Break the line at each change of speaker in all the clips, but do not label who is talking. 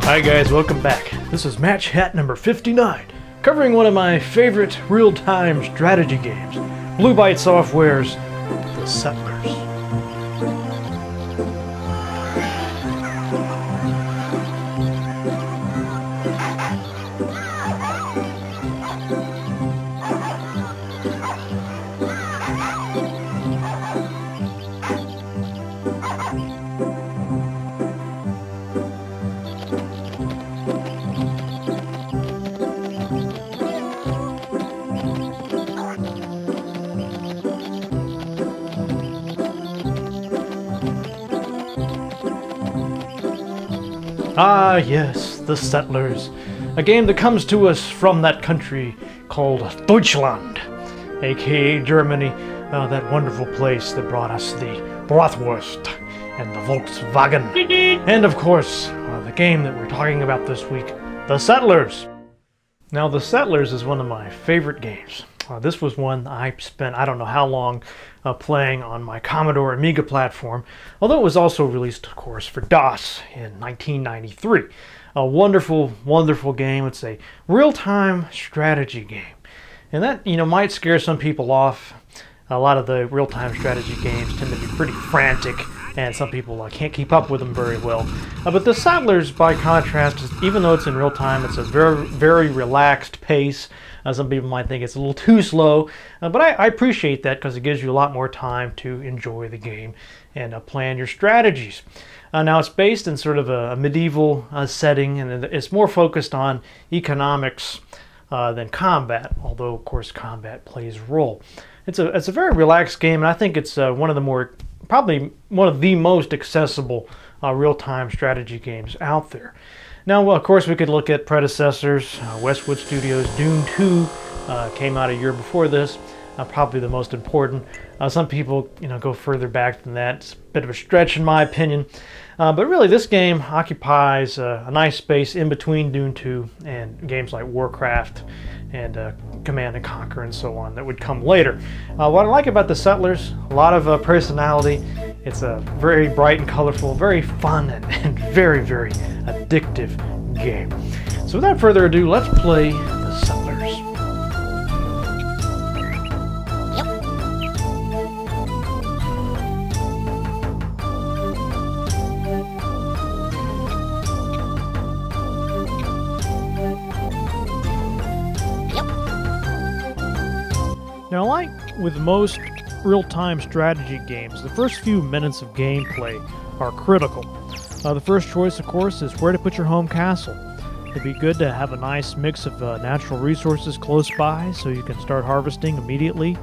Hi guys, welcome back. This is Match Hat number 59, covering one of my favorite real-time strategy games, Blue Byte Software's The Settlers. Ah yes, The Settlers, a game that comes to us from that country called Deutschland, aka Germany, that wonderful place that brought us the Bratwurst and the Volkswagen, and of course, the game that we're talking about this week, The Settlers. Now, The Settlers is one of my favorite games. This was one I spent I don't know how long playing on my Commodore Amiga platform, although it was also released, of course, for DOS in 1993. A wonderful, wonderful game. It's a real-time strategy game. And that, might scare some people off. A lot of the real-time strategy games tend to be pretty frantic, and some people can't keep up with them very well. But The Settlers, by contrast, even though it's in real time, it's a very, very relaxed pace. Some people might think it's a little too slow, but I appreciate that because it gives you a lot more time to enjoy the game and plan your strategies. Now, it's based in sort of a medieval setting, and it's more focused on economics than combat, although, of course, combat plays a role. It's a very relaxed game, and I think it's probably one of the most accessible real-time strategy games out there. Now, well, of course, we could look at predecessors. Westwood Studios' Dune 2 came out a year before this, probably the most important. Some people, go further back than that. It's a bit of a stretch in my opinion. But really, this game occupies a nice space in between Dune 2 and games like Warcraft and Command & Conquer and so on that would come later. What I like about The Settlers, a lot of personality. It's a very bright and colorful, very fun and very, very addictive game. So without further ado, let's play The Settlers. Now, like with most real-time strategy games, the first few minutes of gameplay are critical. The first choice, of course, is where to put your home castle. It'd be good to have a nice mix of natural resources close by so you can start harvesting immediately.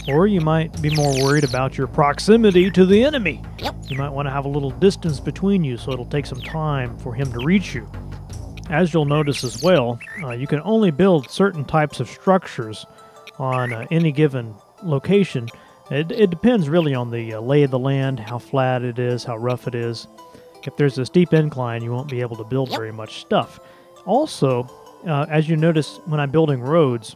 Or you might be more worried about your proximity to the enemy. You might want to have a little distance between you so it'll take some time for him to reach you. As you'll notice as well, you can only build certain types of structures on any given location. It depends really on the lay of the land, how flat it is, how rough it is. If there's a steep incline, you won't be able to build very much stuff. Also, as you notice when I'm building roads,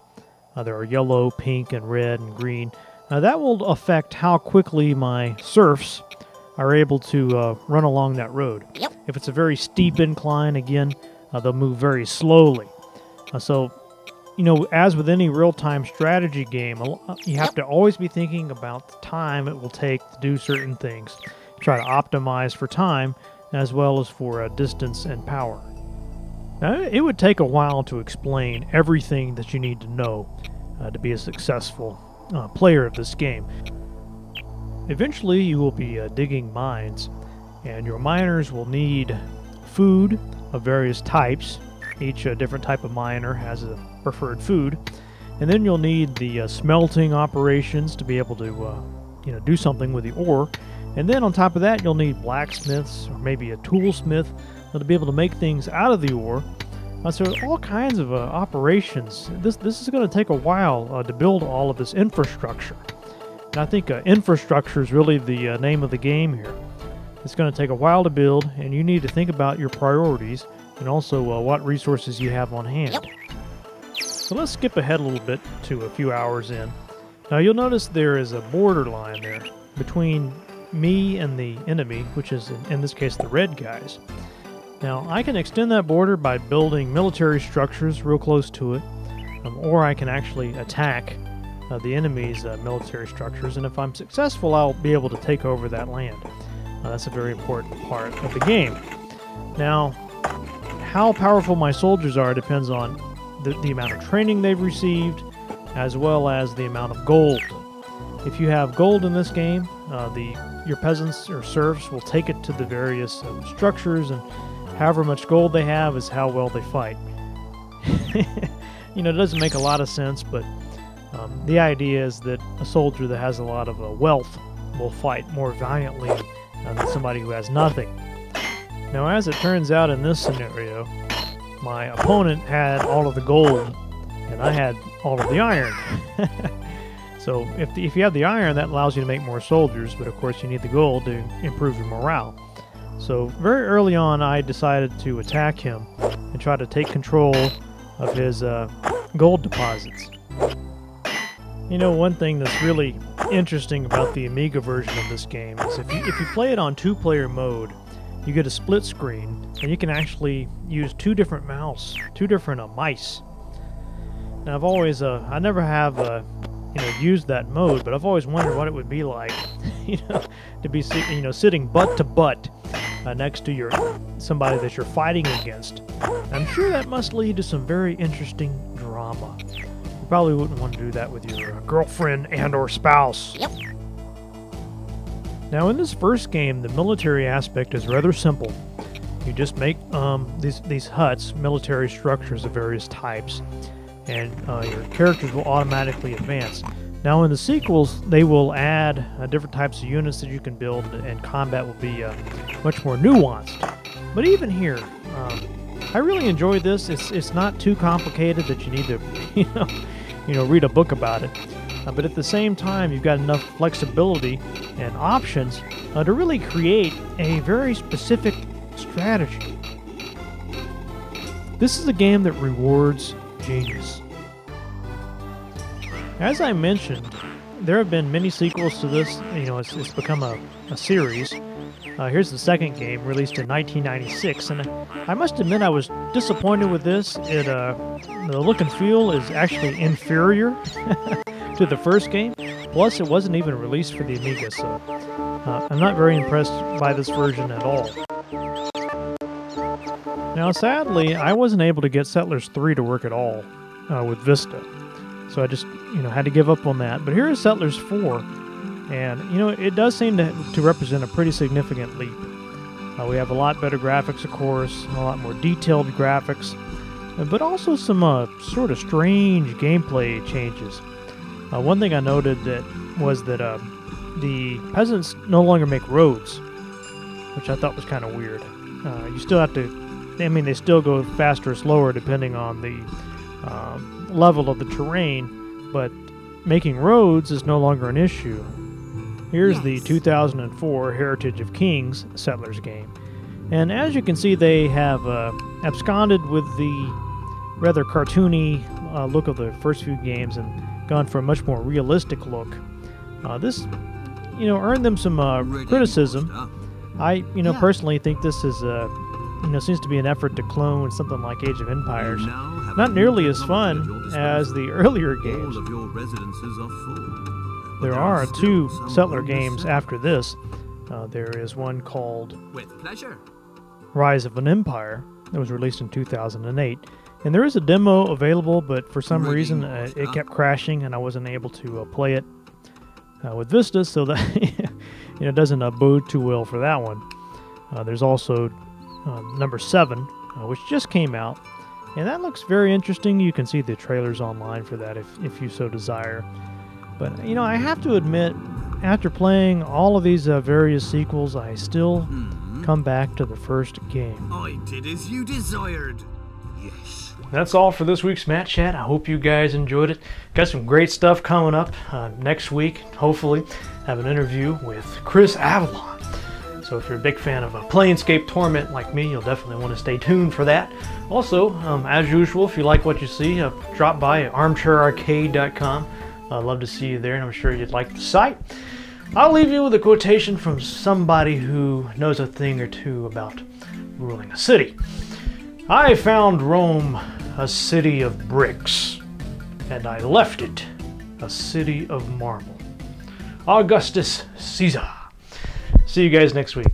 there are yellow, pink, and red, and green. That will affect how quickly my serfs are able to run along that road. If it's a very steep incline, again, they'll move very slowly. As with any real-time strategy game, you have to always be thinking about the time it will take to do certain things. Try to optimize for time as well as for distance and power. Now, it would take a while to explain everything that you need to know to be a successful player of this game. Eventually, you will be digging mines, and your miners will need food of various types. Each different type of miner has a preferred food. And then you'll need the smelting operations to be able to do something with the ore. And then on top of that, you'll need blacksmiths or maybe a toolsmith to be able to make things out of the ore. So all kinds of operations. This is going to take a while to build all of this infrastructure. And I think infrastructure is really the name of the game here. It's going to take a while to build, and you need to think about your priorities and also what resources you have on hand. So let's skip ahead a little bit to a few hours in. Now you'll notice there is a borderline there between me and the enemy, which is in this case the red guys. Now I can extend that border by building military structures real close to it, or I can actually attack the enemy's military structures, and if I'm successful, I'll be able to take over that land. That's a very important part of the game. Now, how powerful my soldiers are depends on the amount of training they've received, as well as the amount of gold. If you have gold in this game, your peasants or serfs will take it to the various structures, and however much gold they have is how well they fight. You know, it doesn't make a lot of sense, but the idea is that a soldier that has a lot of wealth will fight more valiantly than somebody who has nothing. Now, as it turns out in this scenario, my opponent had all of the gold, and I had all of the iron. So if you have the iron, that allows you to make more soldiers, but of course you need the gold to improve your morale. So very early on, I decided to attack him and try to take control of his gold deposits. You know, one thing that's really interesting about the Amiga version of this game is if you play it on two-player mode, you get a split screen, and you can actually use two different mice. Now, I've always, I never have, used that mode, but I've always wondered what it would be like, to be, sitting butt to butt next to somebody that you're fighting against. I'm sure that must lead to some very interesting drama. You probably wouldn't want to do that with your girlfriend and/or spouse. Yep. Now, in this first game, the military aspect is rather simple. You just make these huts, military structures of various types, and your characters will automatically advance. Now, in the sequels, they will add different types of units that you can build, and combat will be much more nuanced. But even here, I really enjoyed this. It's not too complicated that you need to, read a book about it. But at the same time, you've got enough flexibility and options to really create a very specific strategy. This is a game that rewards genius. As I mentioned, there have been many sequels to this. It's become a series. Here's the second game, released in 1996, and I must admit I was disappointed with this. The look and feel is actually inferior to the first game. Plus, it wasn't even released for the Amiga, so I'm not very impressed by this version at all. Now, sadly, I wasn't able to get Settlers 3 to work at all with Vista, so I just had to give up on that. But here is Settlers 4, and it does seem to represent a pretty significant leap. We have a lot better graphics, of course, a lot more detailed graphics, but also some sort of strange gameplay changes. One thing I noted was that the peasants no longer make roads, which I thought was kind of weird. You still have to, they still go faster or slower depending on the level of the terrain, but making roads is no longer an issue. Here's the 2004 Heritage of Kings Settlers game. And as you can see, they have absconded with the rather cartoony look of the first few games and gone for a much more realistic look. This, earned them some criticism. I, personally think this is, seems to be an effort to clone something like Age of Empires. Not nearly as fun as the earlier games. There are two Settler games after this. There is one called Rise of an Empire that was released in 2008. And there is a demo available, but for some reason it kept crashing and I wasn't able to play it with Vista, so that it doesn't bode too well for that one. There's also number 7, which just came out, and that looks very interesting. You can see the trailers online for that if you so desire. But I have to admit, after playing all of these various sequels, I still come back to the first game.
I did as you desired. Yes.
That's all for this week's Matt Chat. I hope you guys enjoyed it. Got some great stuff coming up next week. Hopefully, have an interview with Chris Avalon. So if you're a big fan of Planescape Torment like me, you'll definitely want to stay tuned for that. Also, as usual, if you like what you see, drop by armchairarcade.com. I'd love to see you there, and I'm sure you'd like the site. I'll leave you with a quotation from somebody who knows a thing or two about ruling a city. I found Rome a city of bricks, and I left it a city of marble. Augustus Caesar. See you guys next week.